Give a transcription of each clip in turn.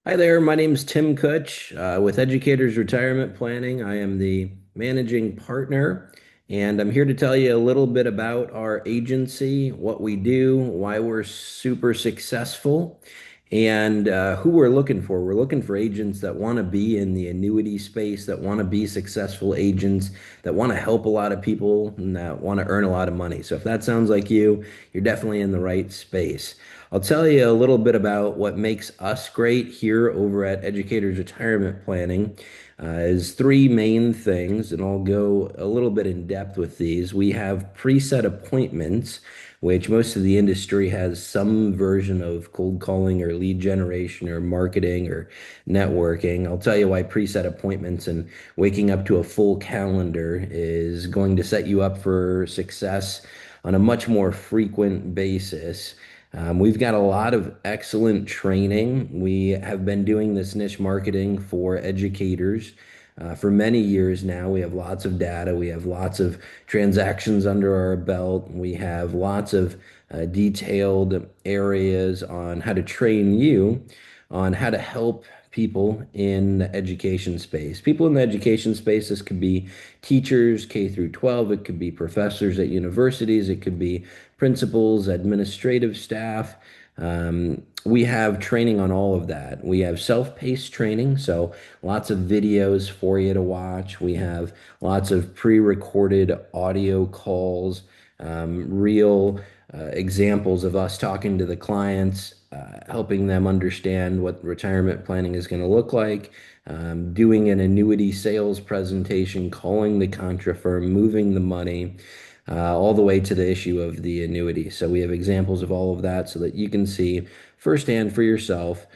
Hi there, my name's Tim Kutch with Educators Retirement Planning. I am the managing partner, and I'm here to tell you a little bit about our agency, what we do, why we're super successful, and who we're looking for. We're looking for agents that want to be in the annuity space, that want to be successful agents, that want to help a lot of people, and that want to earn a lot of money. So if that sounds like you, you're definitely in the right space. I'll tell you a little bit about what makes us great here over at Educators Retirement Planning. Is three main things, and I'll go a little bit in depth with these. We have preset appointments, which most of the industry has some version of cold calling or lead generation or marketing or networking. I'll tell you why preset appointments and waking up to a full calendar is going to set you up for success on a much more frequent basis. We've got a lot of excellent training. We have been doing this niche marketing for educators for many years now. We have lots of data. We have lots of transactions under our belt. We have lots of detailed areas on how to train you on how to help people in the education space. People in the education space, this could be teachers K through 12, it could be professors at universities, it could be principals, administrative staff. We have training on all of that. We have self-paced training, so lots of videos for you to watch. We have lots of pre-recorded audio calls, real examples of us talking to the clients, helping them understand what retirement planning is going to look like, doing an annuity sales presentation, calling the contra firm, moving the money, all the way to the issue of the annuity. So we have examples of all of that so that you can see firsthand for yourself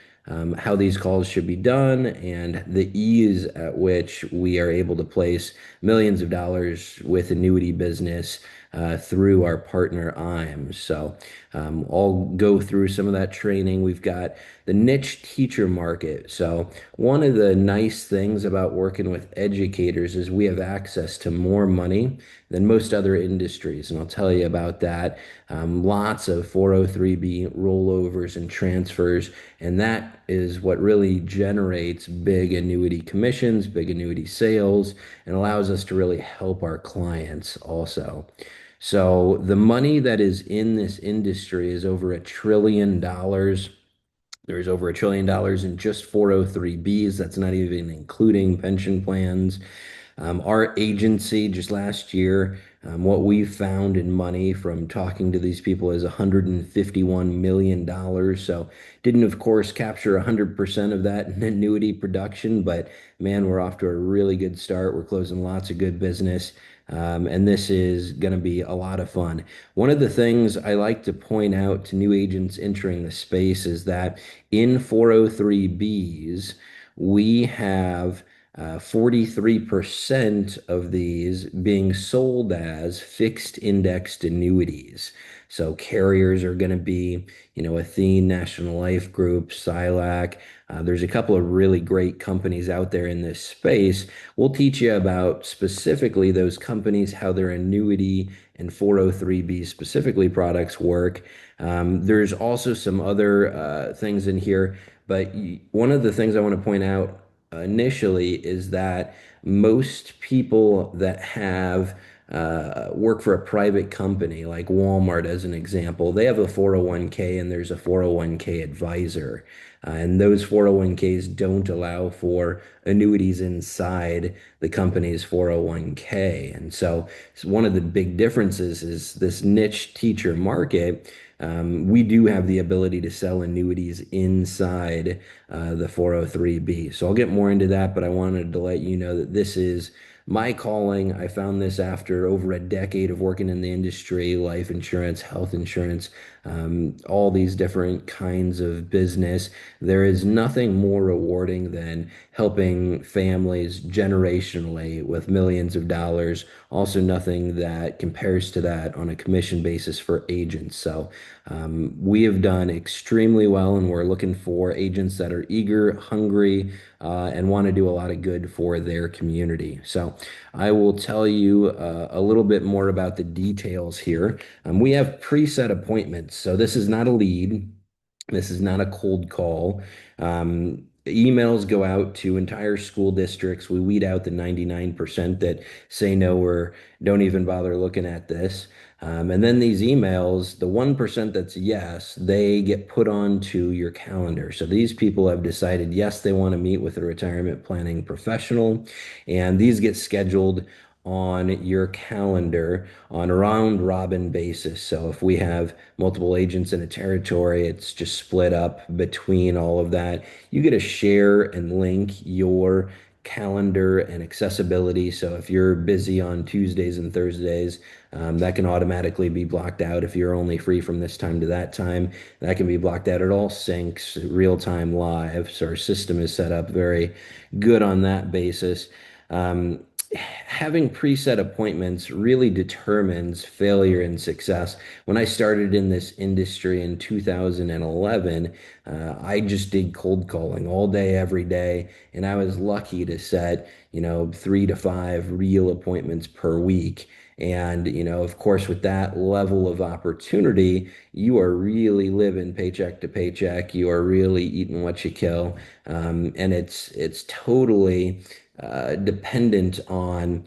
how these calls should be done and the ease at which we are able to place millions of dollars with annuity business through our partner IAMS. So I'll go through some of that training. We've got the niche teacher market. So one of the nice things about working with educators is we have access to more money than most other industries. And I'll tell you about that. Lots of 403B rollovers and transfers. And that is what really generates big annuity commissions, big annuity sales, and allows us to really help our clients also. So the money that is in this industry is over $1 trillion. There's over $1 trillion in just 403Bs. That's not even including pension plans. Our agency just last year, what we found in money from talking to these people is $151 million. So didn't, of course, capture 100% of that in annuity production, but man, we're off to a really good start. We're closing lots of good business. And this is going to be a lot of fun. One of the things I like to point out to new agents entering the space is that in 403Bs, we have 43% of these being sold as fixed indexed annuities. So carriers are going to be, Athene, National Life Group, Silac. There's a couple of really great companies out there in this space. We'll teach you about specifically those companies, how their annuity and 403B specifically products work. There's also some other things in here, but one of the things I want to point out initially is that most people that have work for a private company, like Walmart as an example, they have a 401k and there's a 401k advisor. And those 401ks don't allow for annuities inside the company's 401k. And so one of the big differences is this niche teacher market. We do have the ability to sell annuities inside the 403B. So I'll get more into that, but I wanted to let you know that this is my calling. I found this after over a decade of working in the industry, life insurance, health insurance, all these different kinds of business. There is nothing more rewarding than helping families generationally with millions of dollars. Also, nothing that compares to that on a commission basis for agents. So, we have done extremely well, and we're looking for agents that are eager, hungry, and want to do a lot of good for their community. So, I will tell you a little bit more about the details here. We have preset appointments. So, this is not a lead. This is not a cold call. emails go out to entire school districts. We weed out the 99% that say no or don't even bother looking at this. And then these emails, the 1% that's yes, they get put onto your calendar. So these people have decided, yes, they want to meet with a retirement planning professional, and these get scheduled on your calendar on a round robin basis. So if we have multiple agents in a territory, it's just split up between all of that. You get to share and link your calendar and accessibility. So if you're busy on Tuesdays and Thursdays, that can automatically be blocked out. If you're only free from this time to that time, that can be blocked out. It all syncs real time live. So our system is set up very good on that basis. Um, Having preset appointments really determines failure and success. When I started in this industry in 2011, I just did cold calling all day, every day, and I was lucky to set, 3 to 5 real appointments per week. And, of course, with that level of opportunity, you are really living paycheck to paycheck. You are really eating what you kill. And it's totally dependent on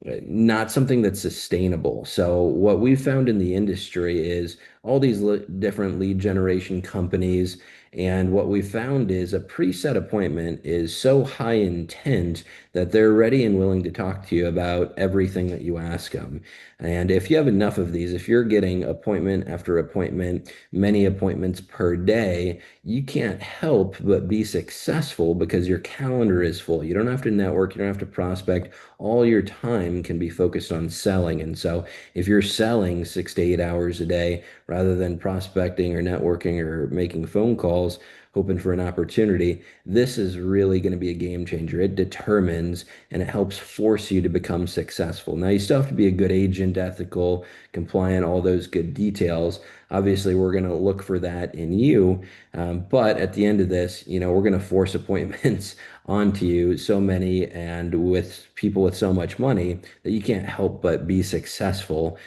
not something that's sustainable. So what we've found in the industry is all these different lead generation companies, and what we found is a preset appointment is so high intent that they're ready and willing to talk to you about everything that you ask them. And if you have enough of these, if you're getting appointment after appointment, many appointments per day, you can't help but be successful because your calendar is full. You don't have to network, you don't have to prospect. All your time can be focused on selling. And so if you're selling 6 to 8 hours a day rather than prospecting or networking or making phone calls, hoping for an opportunity, this is really going to be a game changer. It determines and it helps force you to become successful. Now, you still have to be a good agent, ethical, compliant, all those good details. Obviously, we're going to look for that in you. But at the end of this, we're going to force appointments onto you, so many, and with people with so much money that you can't help but be successful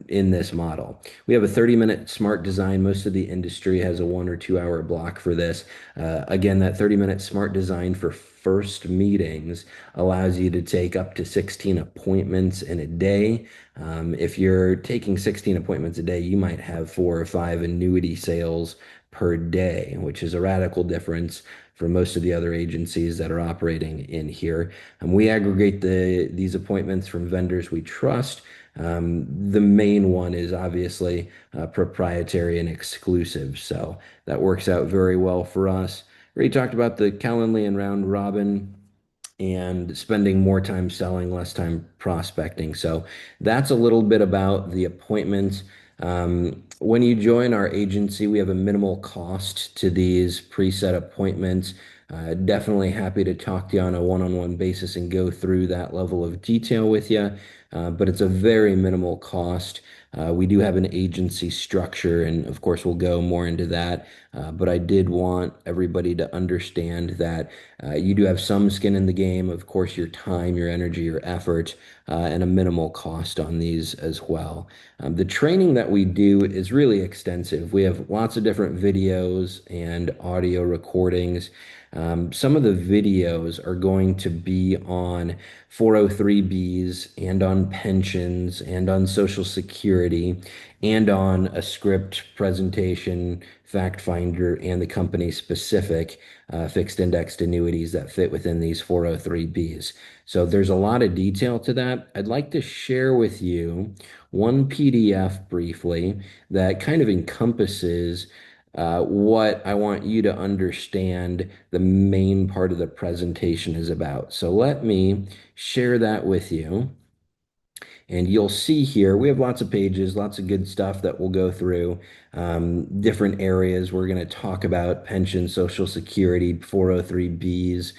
in this model. We have a 30-minute smart design. Most of the industry has a 1 or 2 hour block for this. Again, that 30-minute smart design for first meetings allows you to take up to 16 appointments in a day. If you're taking 16 appointments a day, you might have 4 or 5 annuity sales per day, which is a radical difference for most of the other agencies that are operating in here. We aggregate these appointments from vendors we trust. The main one is obviously proprietary and exclusive, so that works out very well for us. We already talked about the Calendly and round robin and spending more time selling, less time prospecting. So that's a little bit about the appointments. When you join our agency, we have a minimal cost to these preset appointments. Definitely happy to talk to you on a one-on-one basis and go through that level of detail with you. But it's a very minimal cost. We do have an agency structure, and of course, we'll go more into that. But I did want everybody to understand that you do have some skin in the game. Of course, your time, your energy, your effort, and a minimal cost on these as well. The training that we do is really extensive. We have lots of different videos and audio recordings. Some of the videos are going to be on 403Bs and on pensions and on Social Security and on a script presentation, fact finder, and the company specific fixed indexed annuities that fit within these 403Bs. So there's a lot of detail to that. I'd like to share with you one PDF briefly that kind of encompasses what I want you to understand the main part of the presentation is about. So let me share that with you. And you'll see here, we have lots of pages, lots of good stuff that we'll go through. Different areas. We're going to talk about pension, Social Security, 403Bs,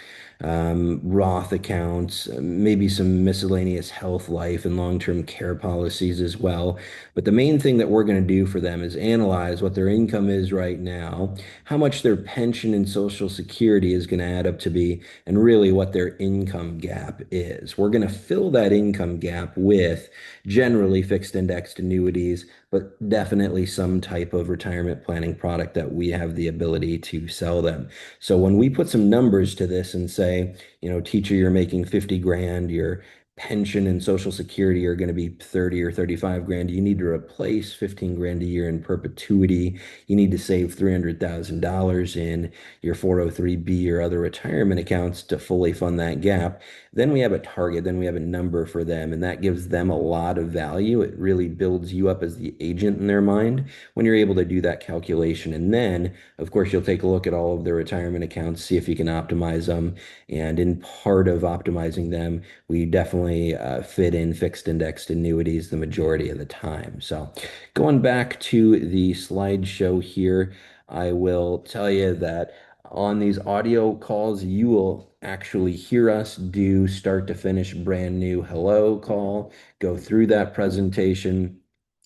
Roth accounts, maybe some miscellaneous health, life, and long-term care policies as well. But the main thing that we're going to do for them is analyze what their income is right now, how much their pension and Social Security is going to add up to be, and really what their income gap is. We're going to fill that income gap with generally fixed indexed annuities, but definitely some type of retirement planning product that we have the ability to sell them. So when we put some numbers to this and say, teacher, you're making 50 grand, your pension and social security are going to be 30 or 35 grand. You need to replace 15 grand a year in perpetuity. You need to save $300,000 in your 403(b) or other retirement accounts to fully fund that gap. Then we have a target, then we have a number for them, and that gives them a lot of value. It really builds you up as the agent in their mind when you're able to do that calculation. And then, of course, you'll take a look at all of their retirement accounts, see if you can optimize them. And in part of optimizing them, we definitely fit in fixed indexed annuities the majority of the time. So, going back to the slideshow here, I will tell you that on these audio calls, you will actually hear us do start to finish brand new hello call, go through that presentation.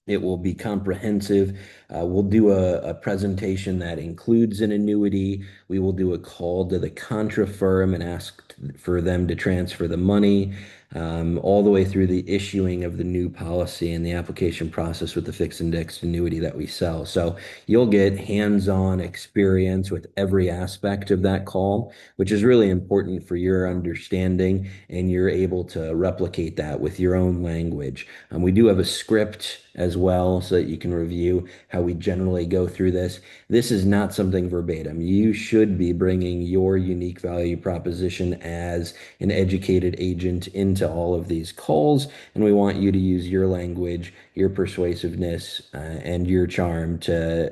It will be comprehensive. We'll do a presentation that includes an annuity. We will do a call to the contra firm and ask for them to transfer the money, all the way through the issuing of the new policy and the application process with the fixed indexed annuity that we sell. So you'll get hands-on experience with every aspect of that call, which is really important for your understanding, and you're able to replicate that with your own language. We do have a script as well so that you can review how we generally go through this. This is not something verbatim. You should be bringing your unique value proposition as an educated agent into all of these calls, and we want you to use your language, your persuasiveness, and your charm to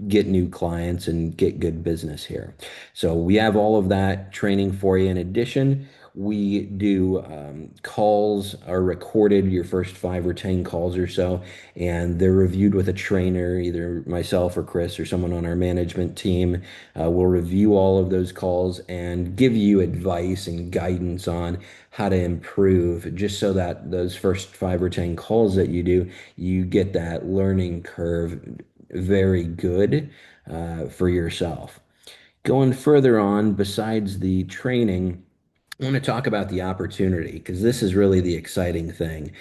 get new clients and get good business here. So we have all of that training for you. In addition, we do calls are recorded, your first 5 or 10 calls or so, and they're reviewed with a trainer, either myself or Chris or someone on our management team. We'll review all of those calls and give you advice and guidance on how to improve, just so that those first 5 or 10 calls that you do, you get that learning curve very good for yourself. Going further on, besides the training, I want to talk about the opportunity because this is really the exciting thing.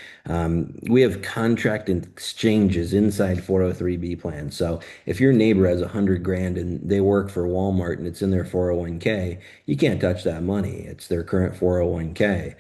We have contract and exchanges inside 403(b) plans. So if your neighbor has 100 grand and they work for Walmart and it's in their 401(k), you can't touch that money. It's their current 401(k).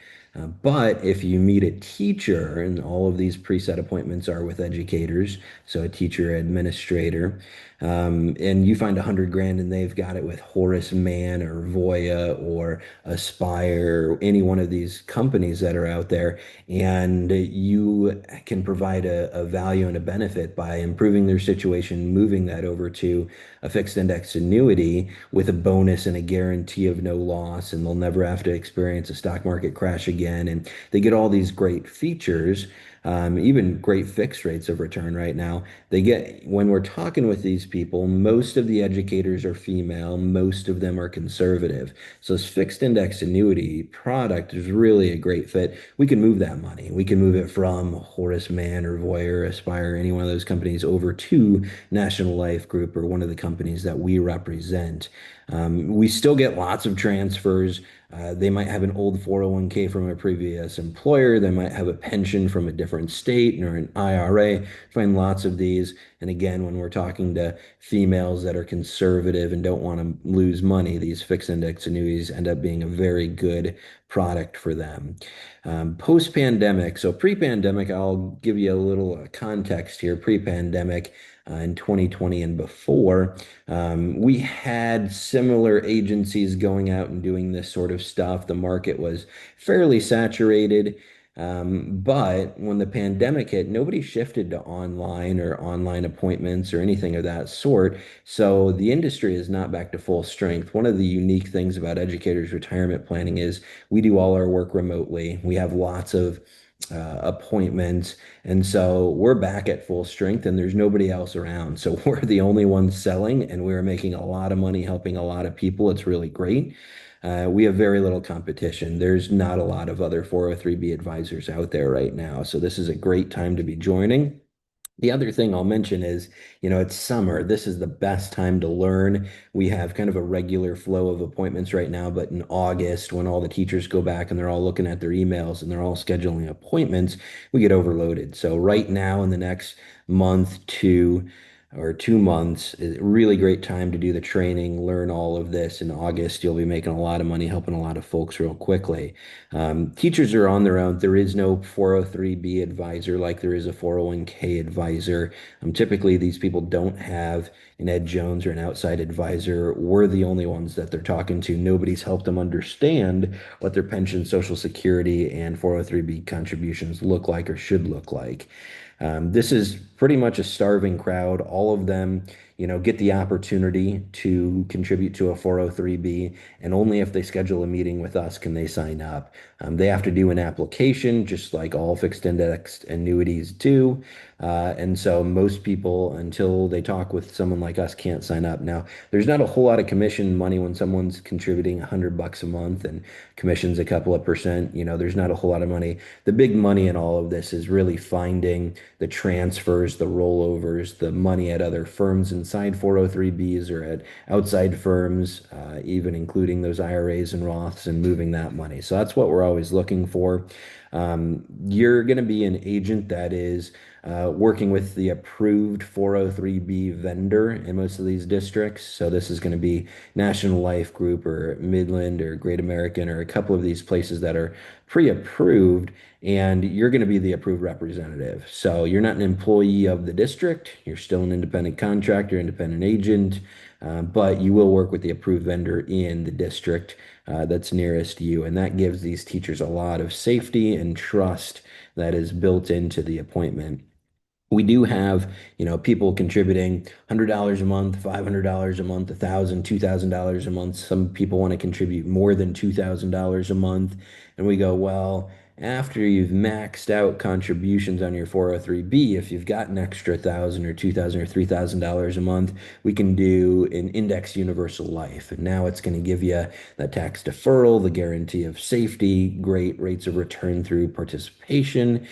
But if you meet a teacher, and all of these preset appointments are with educators, so a teacher, administrator, and you find 100 grand and they've got it with Horace Mann or Voya or Aspire, or any one of these companies that are out there, and you can provide a value and a benefit by improving their situation, moving that over to a fixed index annuity with a bonus and a guarantee of no loss, and they'll never have to experience a stock market crash again. And they get all these great features, even great fixed rates of return right now. They get, when we're talking with these people, most of the educators are female, most of them are conservative. So this fixed index annuity product is really a great fit. We can move that money. We can move it from Horace Mann or Voya, Aspire, any one of those companies over to National Life Group or one of the companies that we represent. We still get lots of transfers. They might have an old 401(k) from a previous employer. They might have a pension from a different state or an IRA. Find lots of these. And again, when we're talking to females that are conservative and don't want to lose money, these fixed index annuities end up being a very good product for them. Post-pandemic, so pre-pandemic, I'll give you a little context here. Pre-pandemic, in 2020 and before, we had similar agencies going out and doing this sort of stuff. The market was fairly saturated. But when the pandemic hit, nobody shifted to online or online appointments or anything of that sort. So the industry is not back to full strength. One of the unique things about educators' retirement planning is we do all our work remotely. We have lots of appointments. And so we're back at full strength and there's nobody else around. So we're the only ones selling and we're making a lot of money helping a lot of people. It's really great. We have very little competition. There's not a lot of other 403(b) advisors out there right now. So this is a great time to be joining. The other thing I'll mention is, it's summer. This is the best time to learn. We have kind of a regular flow of appointments right now, but in August, when all the teachers go back and they're all looking at their emails and they're all scheduling appointments, we get overloaded. So right now, in the next month to or 2 months. Really great time to do the training, learn all of this. In August, you'll be making a lot of money, helping a lot of folks real quickly. Teachers are on their own. There is no 403B advisor like there is a 401k advisor. Typically, these people don't have an Ed Jones or an outside advisor. We're the only ones that they're talking to. Nobody's helped them understand what their pension, Social Security, and 403B contributions look like or should look like. This is pretty much a starving crowd. All of them, get the opportunity to contribute to a 403B, and only if they schedule a meeting with us can they sign up. They have to do an application, just like all fixed indexed annuities do. And so most people, until they talk with someone like us, can't sign up. Now, there's not a whole lot of commission money when someone's contributing $100 a month and commissions a couple of percent. There's not a whole lot of money. The big money in all of this is really finding the transfers, the rollovers, the money at other firms inside 403Bs or at outside firms, even including those IRAs and Roths and moving that money. So that's what we're always looking for. You're going to be an agent that is working with the approved 403B vendor in most of these districts. So this is going to be National Life Group or Midland or Great American or a couple of these places that are pre-approved, and you're going to be the approved representative. So you're not an employee of the district. You're still an independent contractor, independent agent, but you will work with the approved vendor in the district that's nearest you. And that gives these teachers a lot of safety and trust that is built into the appointment. We do have, people contributing $100 a month, $500 a month, 1,000, $2,000 a month. Some people want to contribute more than $2,000 a month. And we go, well, after you've maxed out contributions on your 403B, if you've got an extra 1,000 or 2,000 or $3,000 a month, we can do an index universal life. And now it's going to give you that tax deferral, the guarantee of safety, great rates of return through participation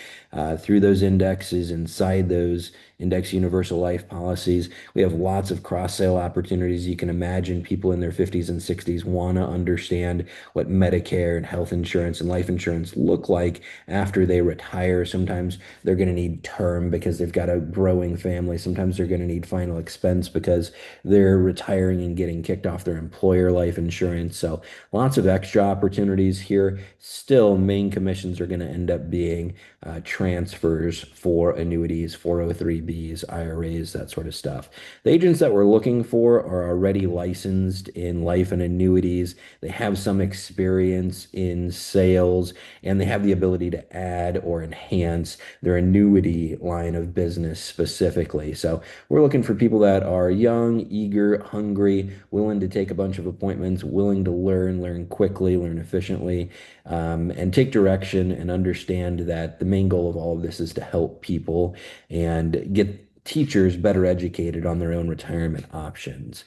through those indexes inside those index universal life policies. We have lots of cross sale opportunities. You can imagine people in their 50s and 60s want to understand what Medicare and health insurance and life insurance look like after they retire. Sometimes they're going to need term because they've got a growing family. Sometimes they're going to need final expense because they're retiring and getting kicked off their employer life insurance. So lots of extra opportunities here. Still, main commissions are going to end up being transfers for annuities, 403Bs, IRAs, that sort of stuff. The agents that we're looking for are already licensed in life and annuities. They have some experience in sales, and they have the ability to add or enhance their annuity line of business specifically. So we're looking for people that are young, eager, hungry, willing to take a bunch of appointments, willing to learn quickly, learn efficiently, and take direction and understand that the main goal of all of this is to help people and get teachers better educated on their own retirement options.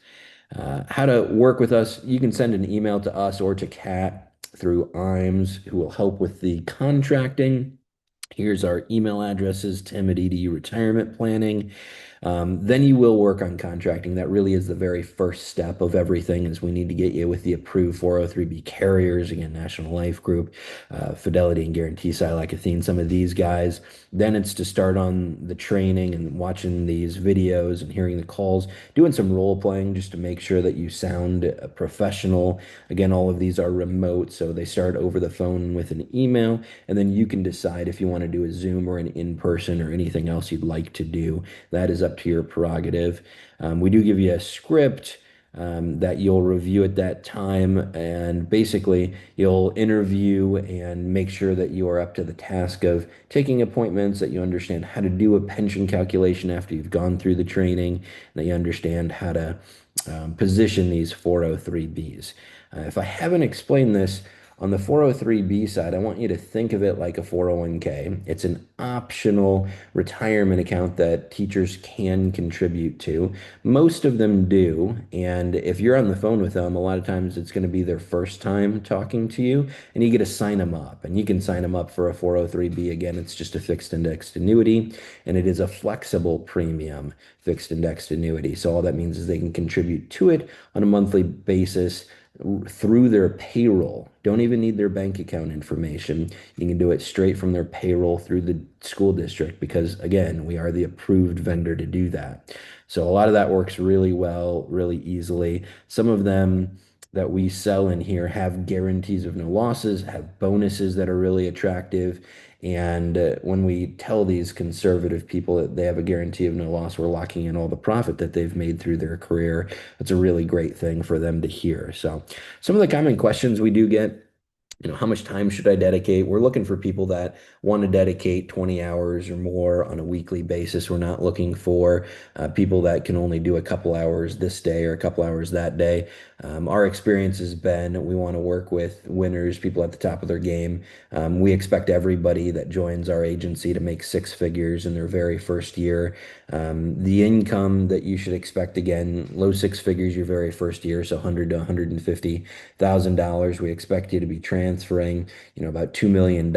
How to work with us, you can send an email to us or to Kat through IAMS, who will help with the contracting. Here's our email addresses, Tim at EDU Retirement Planning. Then you will work on contracting. That really is the very first step of everything is we need to get you with the approved 403B carriers, again, National Life Group, Fidelity and Guarantee, Silac, Athene, some of these guys. Then it's to start on the training and watching these videos and hearing the calls, doing some role playing just to make sure that you sound professional. Again, all of these are remote, so they start over the phone with an email, and then you can decide if you want to do a Zoom or an in-person or anything else you'd like to do. That is up to your prerogative. We do give you a script that you'll review at that time, and basically you'll interview and make sure that you are up to the task of taking appointments, that you understand how to do a pension calculation after you've gone through the training, that you understand how to position these 403Bs. If I haven't explained this, on the 403B side, I want you to think of it like a 401k. It's an optional retirement account that teachers can contribute to. Most of them do. And if you're on the phone with them, a lot of times it's going to be their first time talking to you, and you get to sign them up. And you can sign them up for a 403B. Again, it's just a fixed indexed annuity, and it is a flexible premium fixed indexed annuity. So all that means is they can contribute to it on a monthly basis through their payroll. Don't even need their bank account information. You can do it straight from their payroll through the school district because, again, we are the approved vendor to do that. So a lot of that works really well, really easily. Some of them that we sell in here have guarantees of no losses, have bonuses that are really attractive. And when we tell these conservative people that they have a guarantee of no loss, we're locking in all the profit that they've made through their career. That's a really great thing for them to hear. So, some of the common questions we do get, how much time should I dedicate? We're looking for people that want to dedicate 20 hours or more on a weekly basis. We're not looking for people that can only do a couple hours this day or a couple hours that day. Our experience has been we want to work with winners, people at the top of their game. We expect everybody that joins our agency to make six figures in their very first year. The income that you should expect, again, low six figures your very first year, so 100 to 150,000 dollars. We expect you to be transferring, about $2 million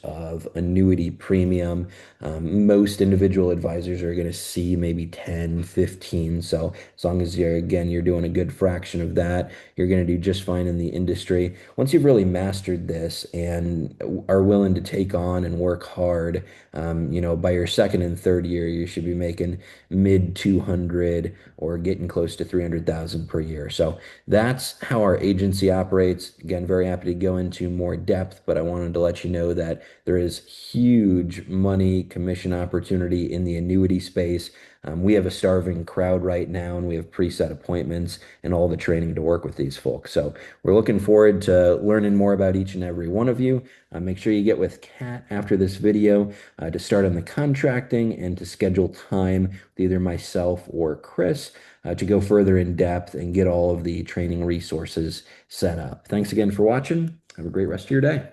of annuity premium. Most individual advisors are going to see maybe 10, 15. So as long as you're doing a good fraction of that, you're going to do just fine in the industry. Once you've really mastered this and are willing to take on and work hard, by your second and third year, you should be making mid 200 or getting close to 300,000 per year. So that's how our agency operates. Again, very happy to go into more depth, but I wanted to let you know that there is huge money commission opportunity in the annuity space. We have a starving crowd right now, and we have preset appointments and all the training to work with these folks. So we're looking forward to learning more about each and every one of you. Make sure you get with Kat after this video to start on the contracting and to schedule time with either myself or Chris to go further in depth and get all of the training resources set up. Thanks again for watching. Have a great rest of your day.